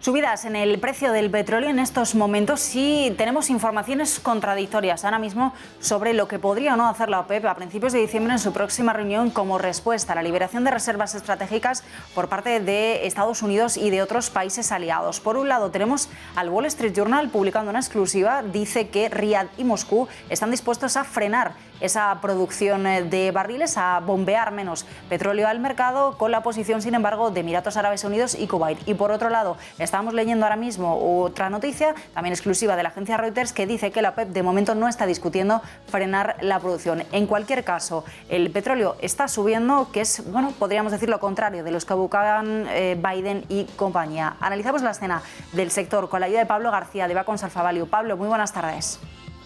Subidas en el precio del petróleo en estos momentos. Sí tenemos informaciones contradictorias ahora mismo sobre lo que podría o no hacer la OPEP a principios de diciembre en su próxima reunión como respuesta a la liberación de reservas estratégicas por parte de Estados Unidos y de otros países aliados. Por un lado tenemos al Wall Street Journal publicando una exclusiva. Dice que Riad y Moscú están dispuestos a frenar esa producción de barriles, a bombear menos petróleo al mercado, con la posición, sin embargo, de Emiratos Árabes Unidos y Kuwait. Y por otro lado, estamos leyendo ahora mismo otra noticia, también exclusiva de la agencia Reuters, que dice que la OPEP de momento no está discutiendo frenar la producción. En cualquier caso, el petróleo está subiendo, que es, bueno, podríamos decir lo contrario de los que buscaban Biden y compañía. Analizamos la escena del sector con la ayuda de Pablo García, de Bacons Alpha Value. Pablo, muy buenas tardes.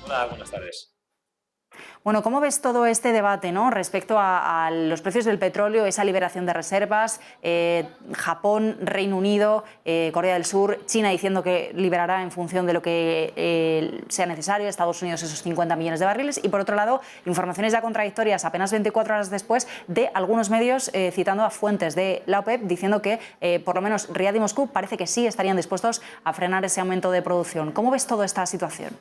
Hola, buenas tardes. Bueno, ¿cómo ves todo este debate, ¿no?, respecto a los precios del petróleo, esa liberación de reservas, Japón, Reino Unido, Corea del Sur, China diciendo que liberará en función de lo que sea necesario, Estados Unidos esos 50 millones de barriles, y por otro lado, informaciones ya contradictorias apenas 24 horas después de algunos medios citando a fuentes de la OPEP diciendo que por lo menos Riad y Moscú parece que sí estarían dispuestos a frenar ese aumento de producción? ¿Cómo ves toda esta situación?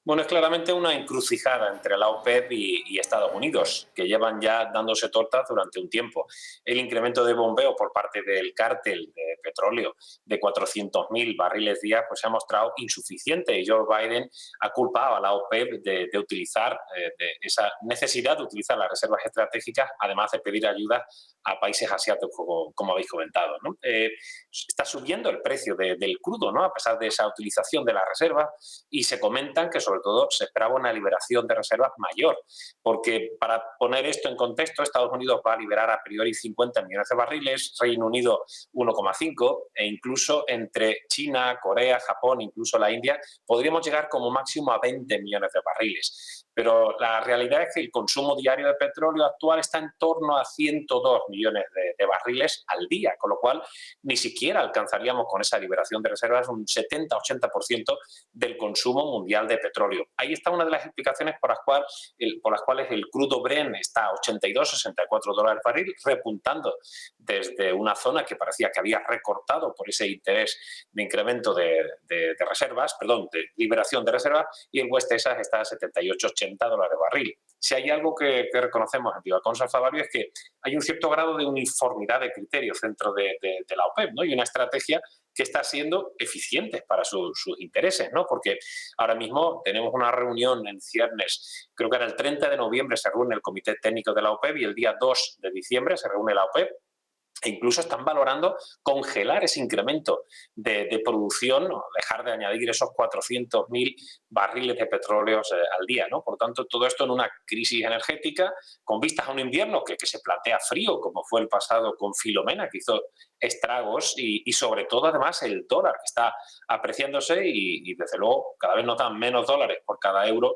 Bueno, es claramente una encrucijada entre la OPEP y Estados Unidos, que llevan ya dándose tortas durante un tiempo. El incremento de bombeo por parte del cártel de petróleo de 400.000 barriles día pues se ha mostrado insuficiente, y Joe Biden ha culpado a la OPEP de utilizar de esa necesidad de utilizar las reservas estratégicas, además de pedir ayuda a países asiáticos, como habéis comentado, ¿no? Está subiendo el precio del crudo, ¿no?, a pesar de esa utilización de las reservas, y se comentan que sobre todo se esperaba una liberación de reservas mayor, porque para poner esto en contexto, Estados Unidos va a liberar a priori 50 millones de barriles, Reino Unido 1,5, e incluso entre China, Corea, Japón, incluso la India, podríamos llegar como máximo a 20 millones de barriles. Pero la realidad es que el consumo diario de petróleo actual está en torno a 102 millones de barriles al día, con lo cual ni siquiera alcanzaríamos con esa liberación de reservas un 70-80% del consumo mundial de petróleo. Ahí está una de las explicaciones por las cuales el crudo Brent está a 82-64 dólares el barril, repuntando desde una zona que parecía que había recortado por ese interés de incremento de reservas, perdón, de liberación de reservas, y el West Texas está a 78-80 dólares el barril. Si hay algo que reconocemos en Bacons Alpha Value es que hay un cierto grado de uniformidad de criterios dentro de la OPEP, ¿no?, y una estrategia que está siendo eficiente para sus intereses, ¿no? Porque ahora mismo tenemos una reunión en ciernes, creo que era el 30 de noviembre se reúne el Comité Técnico de la OPEP y el día 2 de diciembre se reúne la OPEP, e incluso están valorando congelar ese incremento de producción, o dejar de añadir esos 400.000 barriles de petróleo al día, ¿no? Por tanto, todo esto en una crisis energética, con vistas a un invierno que se plantea frío, como fue el pasado con Filomena, que hizo estragos, y sobre todo, además, el dólar, que está apreciándose y desde luego, cada vez notan menos dólares por cada euro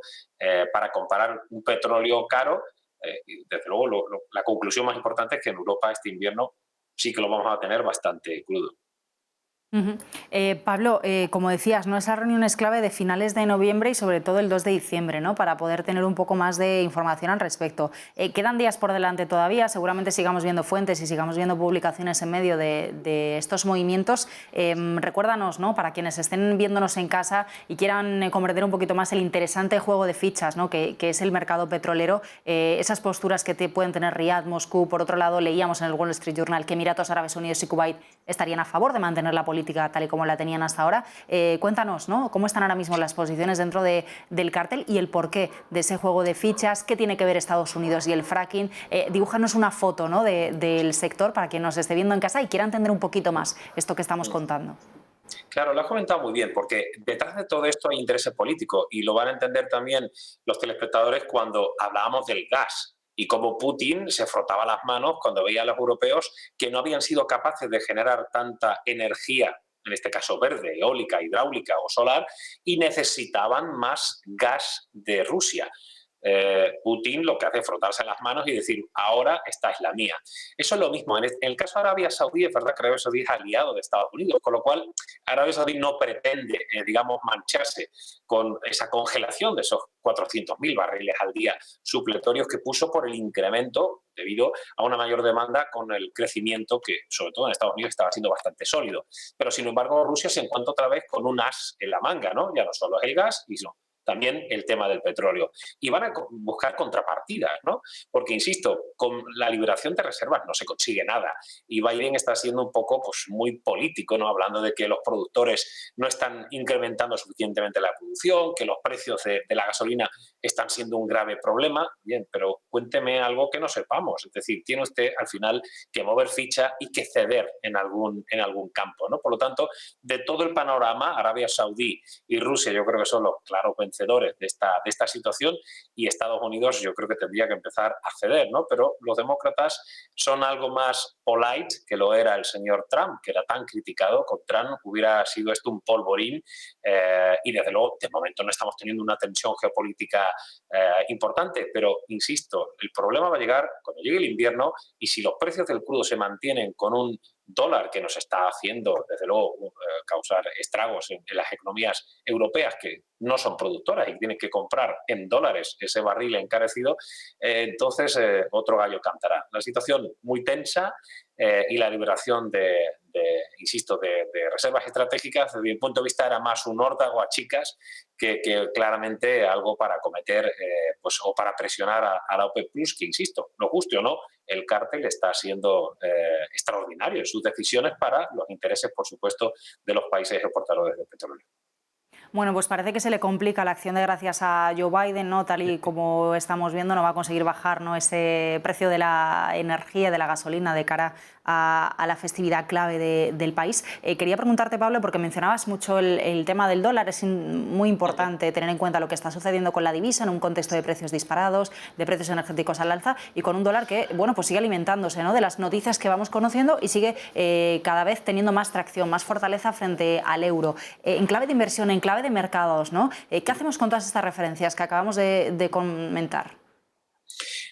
para comparar un petróleo caro. Y desde luego, la conclusión más importante es que en Europa este invierno sí que lo vamos a tener bastante crudo. Pablo, como decías, ¿no?, esa reunión es clave de finales de noviembre y sobre todo el 2 de diciembre, ¿no?, para poder tener un poco más de información al respecto. Quedan días por delante todavía, seguramente sigamos viendo fuentes y sigamos viendo publicaciones en medio de estos movimientos. Recuérdanos, ¿no?, para quienes estén viéndonos en casa y quieran comprender un poquito más el interesante juego de fichas, ¿no?, que es el mercado petrolero, esas posturas que pueden tener Riad, Moscú. Por otro lado, leíamos en el Wall Street Journal que Emiratos Árabes Unidos y Kuwait estarían a favor de mantener la política tal y como la tenían hasta ahora. Cuéntanos, ¿no?, cómo están ahora mismo las posiciones dentro del cártel y el porqué de ese juego de fichas, qué tiene que ver Estados Unidos y el fracking. Dibújanos una foto, ¿no?, del sector para quien nos esté viendo en casa y quiera entender un poquito más esto que estamos contando. Claro, lo has comentado muy bien, porque detrás de todo esto hay intereses políticos, y lo van a entender también los telespectadores cuando hablábamos del gas y cómo Putin se frotaba las manos cuando veía a los europeos que no habían sido capaces de generar tanta energía, en este caso verde, eólica, hidráulica o solar, y necesitaban más gas de Rusia. Putin lo que hace es frotarse las manos y decir, ahora esta es la mía. Eso es lo mismo. En el caso de Arabia Saudí, es verdad que Arabia Saudí es aliado de Estados Unidos, con lo cual Arabia Saudí no pretende, digamos, mancharse con esa congelación de esos 400.000 barriles al día supletorios que puso por el incremento debido a una mayor demanda con el crecimiento que, sobre todo en Estados Unidos, estaba siendo bastante sólido. Pero, sin embargo, Rusia se encuentra otra vez con un as en la manga, ¿no? Ya no solo es el gas, sino también el tema del petróleo. Y van a buscar contrapartidas, ¿no? Porque, insisto, con la liberación de reservas no se consigue nada. Y Biden está siendo un poco, pues, muy político, ¿no? Hablando de que los productores no están incrementando suficientemente la producción, que los precios de la gasolina están siendo un grave problema. Bien, pero cuénteme algo que no sepamos. Es decir, tiene usted al final que mover ficha y que ceder en algún campo, ¿no? Por lo tanto, de todo el panorama, Arabia Saudí y Rusia yo creo que son los claros vencedores de esta situación, y Estados Unidos yo creo que tendría que empezar a ceder, ¿no? Pero los demócratas son algo más polite que lo era el señor Trump, que era tan criticado. Con Trump hubiera sido esto un polvorín, y desde luego de momento no estamos teniendo una tensión geopolítica importante, pero insisto, el problema va a llegar cuando llegue el invierno, y si los precios del crudo se mantienen con un dólar que nos está haciendo, desde luego, causar estragos en las economías europeas que no son productoras y tienen que comprar en dólares ese barril encarecido, entonces otro gallo cantará. La situación muy tensa, y la liberación insisto, de reservas estratégicas, desde mi punto de vista, era más un órdago a chicas que claramente algo para cometer, pues, o para presionar a la OPEP+, que, insisto, nos guste o no, el cártel está siendo extraordinario en sus decisiones para los intereses, por supuesto, de los países exportadores de petróleo. Bueno, pues parece que se le complica la acción de gracias a Joe Biden, ¿no? Tal y como estamos viendo, no va a conseguir bajar, ¿no?, ese precio de la energía, de la gasolina, de cara a la festividad clave del país. Quería preguntarte, Pablo, porque mencionabas mucho el tema del dólar. Es muy importante tener en cuenta lo que está sucediendo con la divisa en un contexto de precios disparados, de precios energéticos al alza, y con un dólar que, bueno, pues sigue alimentándose, ¿no?, de las noticias que vamos conociendo, y sigue cada vez teniendo más tracción, más fortaleza frente al euro. En clave de inversión, en clave de mercados, ¿no? ¿Qué hacemos con todas estas referencias que acabamos de comentar?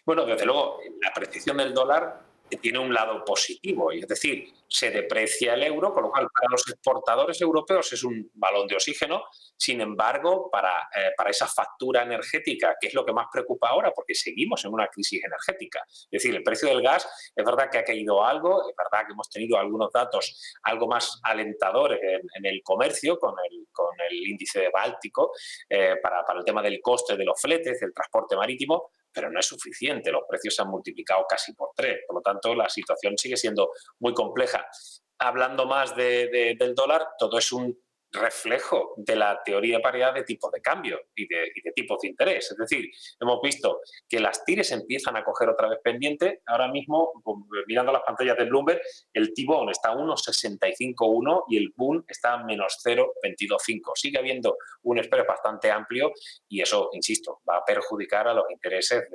Bueno, desde luego, la apreciación del dólar tiene un lado positivo, y es decir, se deprecia el euro, con lo cual para los exportadores europeos es un balón de oxígeno. Sin embargo, para esa factura energética, que es lo que más preocupa ahora, porque seguimos en una crisis energética. Es decir, el precio del gas es verdad que ha caído algo, es verdad que hemos tenido algunos datos algo más alentadores en el comercio, con el índice de Báltico, para el tema del coste de los fletes, del transporte marítimo, pero no es suficiente. Los precios se han multiplicado casi por 3. Por lo tanto, la situación sigue siendo muy compleja. Hablando más del dólar, todo es un reflejo de la teoría de paridad de tipos de cambio y de tipos de interés. Es decir, hemos visto que las TIRES empiezan a coger otra vez pendiente. Ahora mismo, mirando las pantallas del Bloomberg, el T-Bond está a 1,65,1 y el Bund está a menos 0,22,5. Sigue habiendo un spread bastante amplio, y eso, insisto, va a perjudicar a los intereses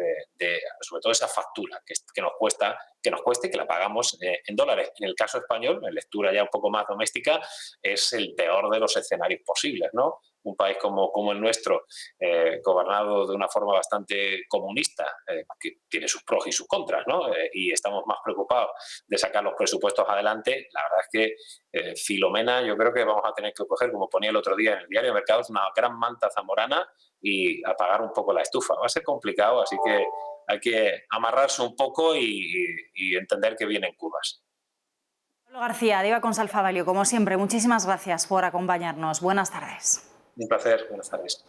sobre todo esa factura que nos cuesta y que la pagamos en dólares. En el caso español, en lectura ya un poco más doméstica, es el peor de los escenarios posibles, ¿no? Un país como el nuestro, gobernado de una forma bastante comunista, que tiene sus pros y sus contras, ¿no? Y estamos más preocupados de sacar los presupuestos adelante. La verdad es que Filomena, yo creo que vamos a tener que coger, como ponía el otro día en el diario de Mercados, una gran manta zamorana y apagar un poco la estufa. Va a ser complicado, así que hay que amarrarse un poco y entender que vienen curvas. Pablo García, de Consalfa Value, como siempre, muchísimas gracias por acompañarnos. Buenas tardes. Un placer, buenas tardes.